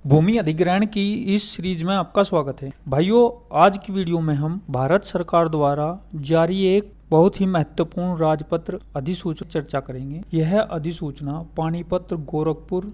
भूमि अधिग्रहण की इस सीरीज में आपका स्वागत है। भाइयों, आज की वीडियो में हम भारत सरकार द्वारा जारी एक बहुत ही महत्वपूर्ण राजपत्र अधिसूचना चर्चा करेंगे। यह अधिसूचना Panipat Gorakhpur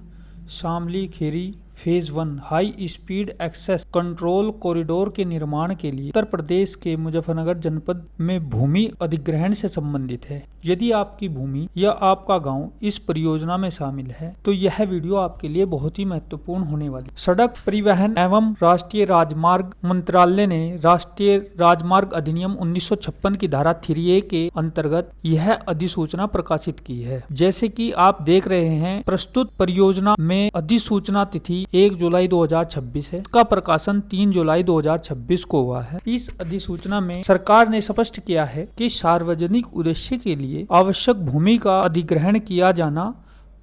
Shamli Kheri phase 1 high speed access control corridor के निर्माण के लिए उत्तर प्रदेश के मुजफ्फरनगर जनपद में भूमि अधिग्रहण से संबंधित है। यदि आपकी भूमि या आपका गांव इस परियोजना में शामिल है तो यह वीडियो आपके लिए बहुत ही महत्वपूर्ण होने वाली। सड़क परिवहन एवं राष्ट्रीय राजमार्ग मंत्रालय ने राष्ट्रीय राजमार्ग अधिनियम 1956 की धारा 3A के अंतर्गत यह अधिसूचना प्रकाशित की है। जैसे कि आप देख रहे हैं, प्रस्तुत परियोजना में अधिसूचना तिथि 1 जुलाई 2026 है। इसका प्रकाशन 3 जुलाई 2026 को हुआ है। इस अधिसूचना में सरकार ने स्पष्ट किया है कि सार्वजनिक उद्देश्य के लिए आवश्यक भूमि का अधिग्रहण किया जाना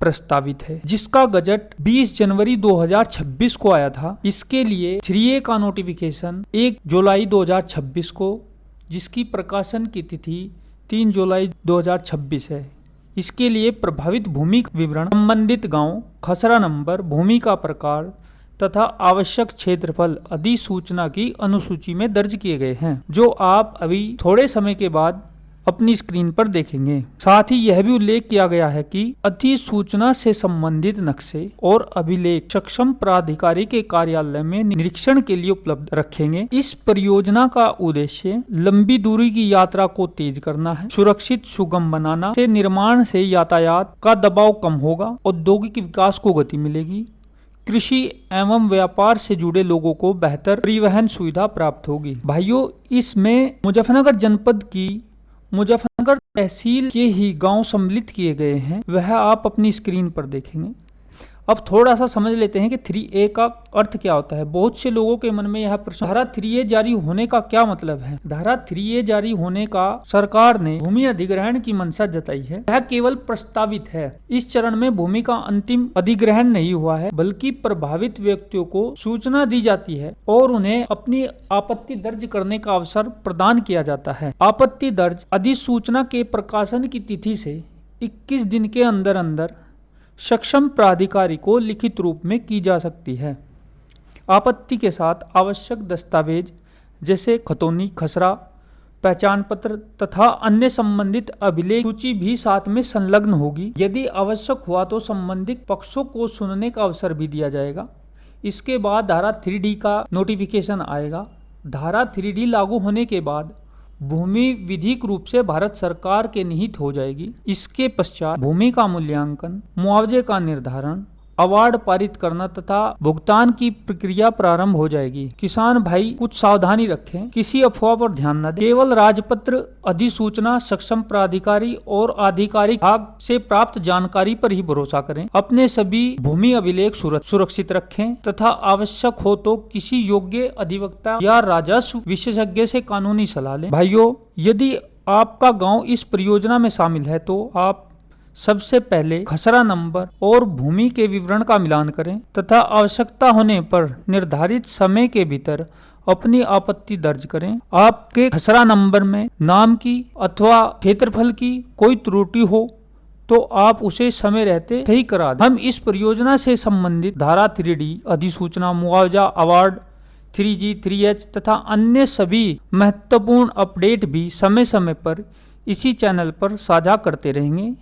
प्रस्तावित है, जिसका गजट 20 जनवरी 2026 को आया था। इसके लिए 3A का नोटिफिकेशन 1 जुलाई 2026 को, जिसकी प्रकाशन की तिथि 3 जुलाई 2026 है। इसके लिए प्रभावित भूमि विवरण, संबंधित गांव, खसरा नंबर, भूमि का प्रकार तथा आवश्यक क्षेत्रफल अधिसूचना की अनुसूची में दर्ज किए गए हैं, जो आप अभी थोड़े समय के बाद अपनी स्क्रीन पर देखेंगे। साथ ही यह भी उल्लेख किया गया है कि अधिसूचना से संबंधित नक्शे और अभिलेख सक्षम प्राधिकारी के कार्यालय में निरीक्षण के लिए उपलब्ध रखेंगे। इस परियोजना का उद्देश्य लंबी दूरी की यात्रा को तेज करना है, सुरक्षित सुगम बनाना से निर्माण से यातायात का दबाव कम होगा, औद्योगिक विकास को गति मिलेगी, कृषि एवं व्यापार से जुड़े लोगों को बेहतर परिवहन सुविधा प्राप्त होगी। भाइयों, इसमें मुजफ्फरनगर जनपद की मुजफ्फरनगर तहसील के ही गांव सम्मिलित किए गए हैं, वह आप अपनी स्क्रीन पर देखेंगे। अब थोड़ा सा समझ लेते हैं कि 3A का अर्थ क्या होता है। बहुत से लोगों के मन में यह प्रश्न, धारा 3A जारी होने का क्या मतलब है। धारा 3A जारी होने का सरकार ने भूमि अधिग्रहण की मंशा जताई है। यह केवल प्रस्तावित है। इस चरण में भूमि का अंतिम अधिग्रहण नहीं हुआ है, बल्कि प्रभावित व्यक्तियों को सूचना दी जाती है और उन्हें अपनी आपत्ति दर्ज करने का अवसर प्रदान किया जाता है। आपत्ति दर्ज अधिसूचना के प्रकाशन की तिथि से 21 दिन के अंदर अंदर सक्षम प्राधिकारी को लिखित रूप में की जा सकती है। आपत्ति के साथ आवश्यक दस्तावेज जैसे खतौनी, खसरा, पहचान पत्र तथा अन्य संबंधित अभिलेख सूची भी साथ में संलग्न होगी। यदि आवश्यक हुआ तो संबंधित पक्षों को सुनने का अवसर भी दिया जाएगा। इसके बाद धारा 3D का नोटिफिकेशन आएगा। धारा 3D लागू होने के बाद भूमि विधिक रूप से भारत सरकार के निहित हो जाएगी। इसके पश्चात भूमि का मूल्यांकन, मुआवजे का निर्धारण, अवार्ड पारित करना तथा भुगतान की प्रक्रिया प्रारंभ हो जाएगी। किसान भाई कुछ सावधानी रखें, किसी अफवाह पर ध्यान न दें। केवल राजपत्र अधिसूचना सक्षम प्राधिकारी और आधिकारिक भाग से प्राप्त जानकारी पर ही भरोसा करें। अपने सभी भूमि अभिलेख सुरक्षित रखें तथा आवश्यक हो तो किसी योग्य अधिवक्ता या राजस्व विशेषज्ञ से कानूनी सलाह लें। भाइयों, यदि आपका गाँव इस परियोजना में शामिल है तो आप सबसे पहले खसरा नंबर और भूमि के विवरण का मिलान करें तथा आवश्यकता होने पर निर्धारित समय के भीतर अपनी आपत्ति दर्ज करें। आपके खसरा नंबर में नाम की अथवा क्षेत्रफल की कोई त्रुटि हो तो आप उसे समय रहते सही करा दें। हम इस परियोजना से संबंधित धारा 3D अधिसूचना, मुआवजा, अवार्ड, 3G, 3H तथा अन्य सभी महत्वपूर्ण अपडेट भी समय समय पर इसी चैनल पर साझा करते रहेंगे।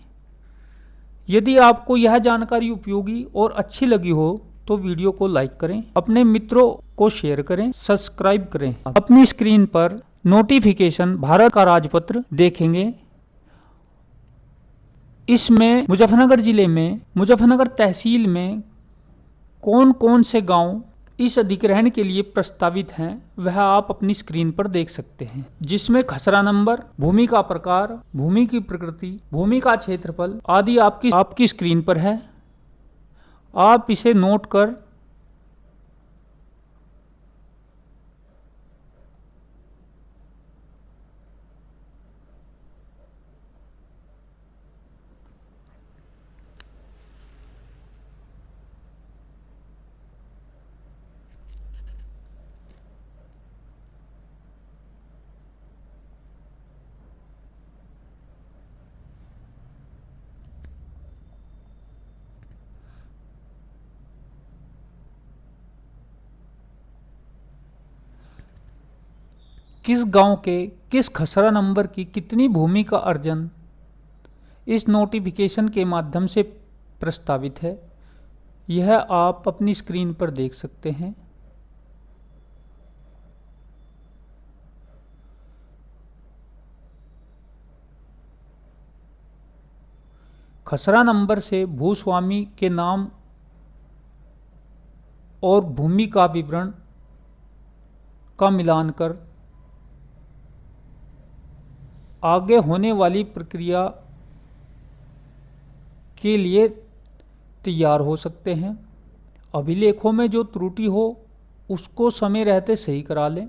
यदि आपको यह जानकारी उपयोगी और अच्छी लगी हो तो वीडियो को लाइक करें, अपने मित्रों को शेयर करें, सब्सक्राइब करें। अपनी स्क्रीन पर नोटिफिकेशन भारत का राजपत्र देखेंगे। इसमें मुजफ्फरनगर जिले में मुजफ्फरनगर तहसील में कौन कौन से गांव इस अधिग्रहण के लिए प्रस्तावित हैं वह आप अपनी स्क्रीन पर देख सकते हैं, जिसमें खसरा नंबर, भूमि का प्रकार, भूमि की प्रकृति, भूमि का क्षेत्रफल आदि आपकी स्क्रीन पर है। आप इसे नोट कर किस गांव के किस खसरा नंबर की कितनी भूमि का अर्जन इस नोटिफिकेशन के माध्यम से प्रस्तावित है, यह आप अपनी स्क्रीन पर देख सकते हैं। खसरा नंबर से भूस्वामी के नाम और भूमि का विवरण का मिलान कर आगे होने वाली प्रक्रिया के लिए तैयार हो सकते हैं। अभिलेखों में जो त्रुटि हो उसको समय रहते सही करा लें।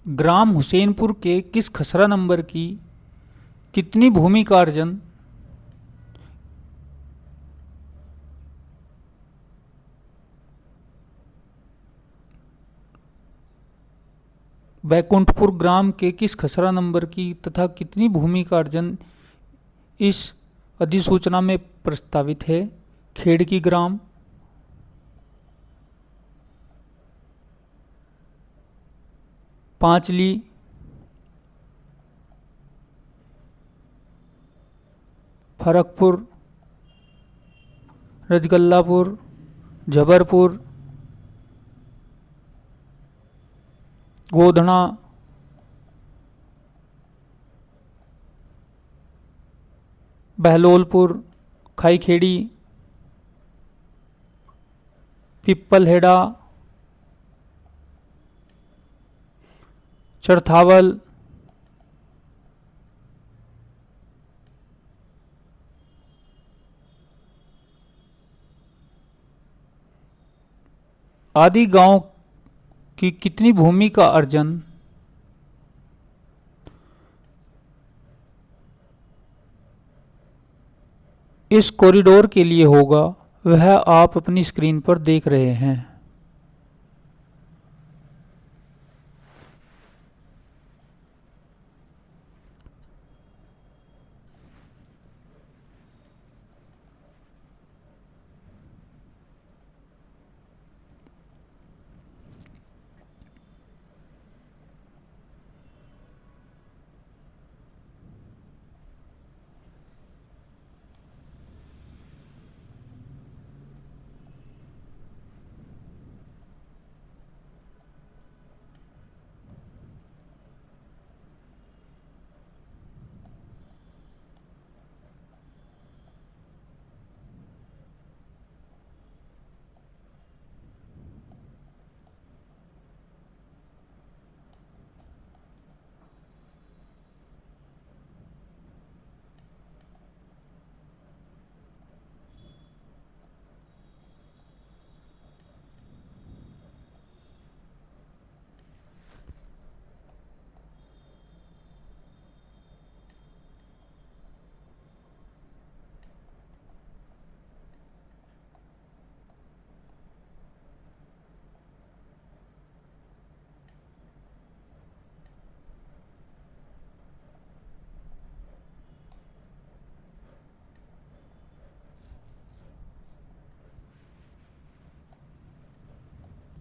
ग्राम हुसैनपुर के किस खसरा नंबर की कितनी भूमि का अर्जन बैकुंठपुर ग्राम के किस खसरा नंबर की तथा कितनी भूमि का अर्जन इस अधिसूचना में प्रस्तावित है? खेड़की ग्राम, पांचली, फरकपुर, रजगल्लापुर, जबरपुर, गोधना, बहलोलपुर, खाईखेड़ी, पिप्पलहेड़ा, चरथावल, आदि गांव की कितनी भूमि का अर्जन इस कॉरिडोर के लिए होगा, वह आप अपनी स्क्रीन पर देख रहे हैं।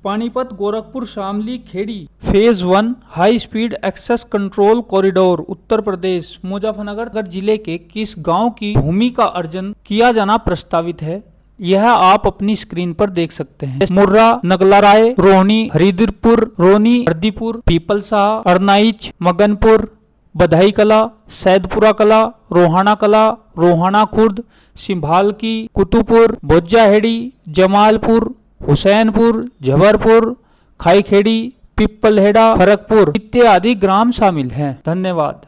Panipat Gorakhpur Shamli Khedi phase 1 high speed access control corridor Uttar Pradesh Muzaffarnagar जिले के किस गांव की भूमि का अर्जन किया जाना प्रस्तावित है, यह आप अपनी स्क्रीन पर देख सकते हैं। मुर्रा, नगलाराय, रोहनी, हरिदिरपुर, रोनी, हरदीपुर, पीपलसा, अरनाइच, मगनपुर, बधाई कला, सैदपुरा कला, रोहाना कला, रोहाना खुर्द, सिंभाल की, कुतुपुर, बोज्जाहेड़ी, जमालपुर, हुसैनपुर, जबरपुर, खाईखेड़ी, पिप्पलहेड़ा, फरकपुर इत्यादि ग्राम शामिल हैं। धन्यवाद।